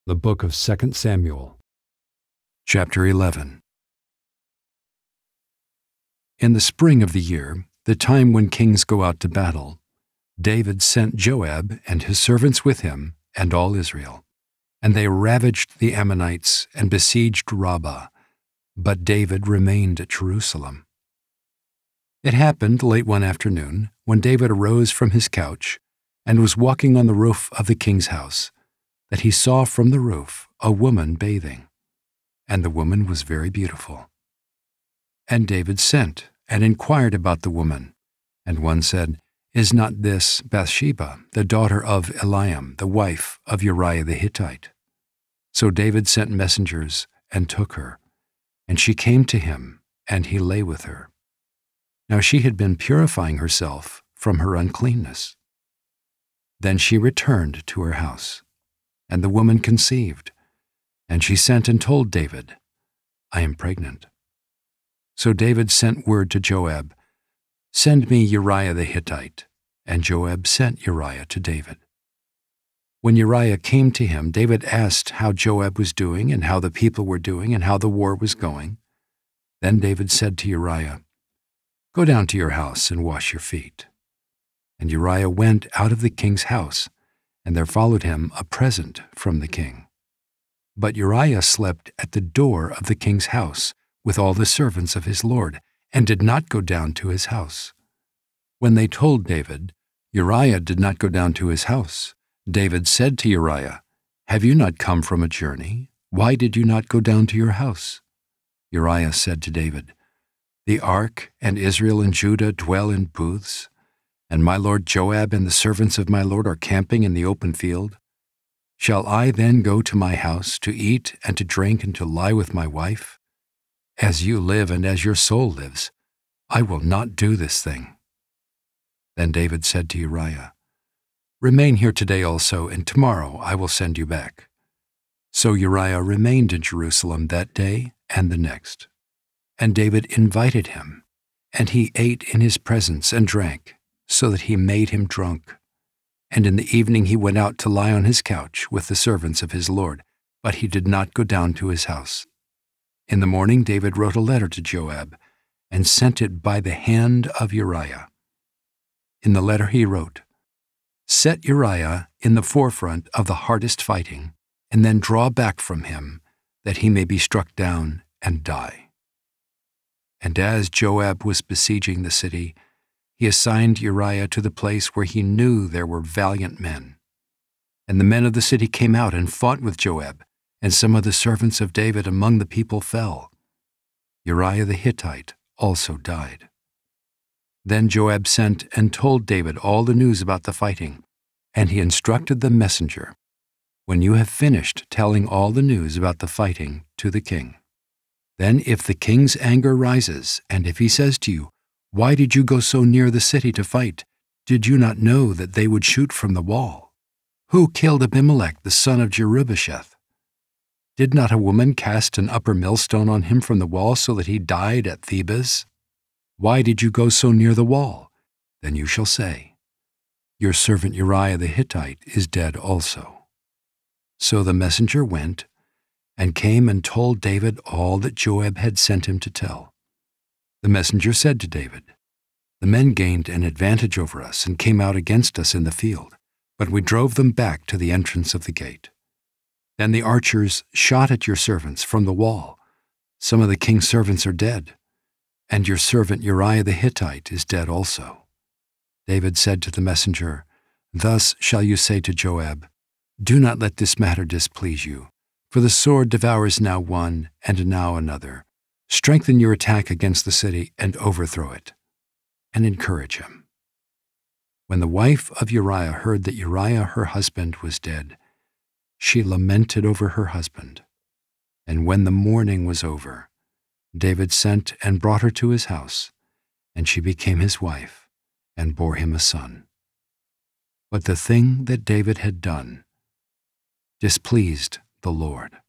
The Book of 2 Samuel. Chapter 11. In the spring of the year, the time when kings go out to battle, David sent Joab and his servants with him and all Israel, and they ravaged the Ammonites and besieged Rabbah, but David remained at Jerusalem. It happened late one afternoon, when David arose from his couch and was walking on the roof of the king's house, that he saw from the roof a woman bathing, and the woman was very beautiful. And David sent and inquired about the woman, and one said, "Is not this Bathsheba, the daughter of Eliam, the wife of Uriah the Hittite?" So David sent messengers and took her, and she came to him, and he lay with her. Now she had been purifying herself from her uncleanness. Then she returned to her house, and the woman conceived, and she sent and told David, "I am pregnant." So David sent word to Joab, "Send me Uriah the Hittite." And Joab sent Uriah to David. When Uriah came to him, David asked how Joab was doing and how the people were doing and how the war was going. Then David said to Uriah, "Go down to your house and wash your feet." And Uriah went out of the king's house, and there followed him a present from the king. But Uriah slept at the door of the king's house with all the servants of his lord, and did not go down to his house. When they told David, Uriah did not go down to his house, David said to Uriah, "Have you not come from a journey? Why did you not go down to your house?" Uriah said to David, "The ark and Israel and Judah dwell in booths, and my lord Joab and the servants of my lord are camping in the open field. Shall I then go to my house to eat and to drink and to lie with my wife? As you live and as your soul lives, I will not do this thing." Then David said to Uriah, "Remain here today also, and tomorrow I will send you back." So Uriah remained in Jerusalem that day and the next. And David invited him, and he ate in his presence and drank, so that he made him drunk. And in the evening he went out to lie on his couch with the servants of his lord, but he did not go down to his house. In the morning David wrote a letter to Joab, and sent it by the hand of Uriah. In the letter he wrote, "Set Uriah in the forefront of the hardest fighting, and then draw back from him, that he may be struck down and die." And as Joab was besieging the city, he assigned Uriah to the place where he knew there were valiant men. And the men of the city came out and fought with Joab, and some of the servants of David among the people fell. Uriah the Hittite also died. Then Joab sent and told David all the news about the fighting, and he instructed the messenger, "When you have finished telling all the news about the fighting to the king, then if the king's anger rises, and if he says to you, 'Why did you go so near the city to fight? Did you not know that they would shoot from the wall? Who killed Abimelech the son of Jerubbesheth? Did not a woman cast an upper millstone on him from the wall so that he died at Thebez? Why did you go so near the wall?' Then you shall say, 'Your servant Uriah the Hittite is dead also.'" So the messenger went and came and told David all that Joab had sent him to tell. The messenger said to David, "The men gained an advantage over us and came out against us in the field, but we drove them back to the entrance of the gate. Then the archers shot at your servants from the wall. Some of the king's servants are dead, and your servant Uriah the Hittite is dead also." David said to the messenger, "Thus shall you say to Joab, 'Do not let this matter displease you, for the sword devours now one and now another. Strengthen your attack against the city and overthrow it,' and encourage him." When the wife of Uriah heard that Uriah her husband was dead, she lamented over her husband. And when the mourning was over, David sent and brought her to his house, and she became his wife and bore him a son. But the thing that David had done displeased the Lord.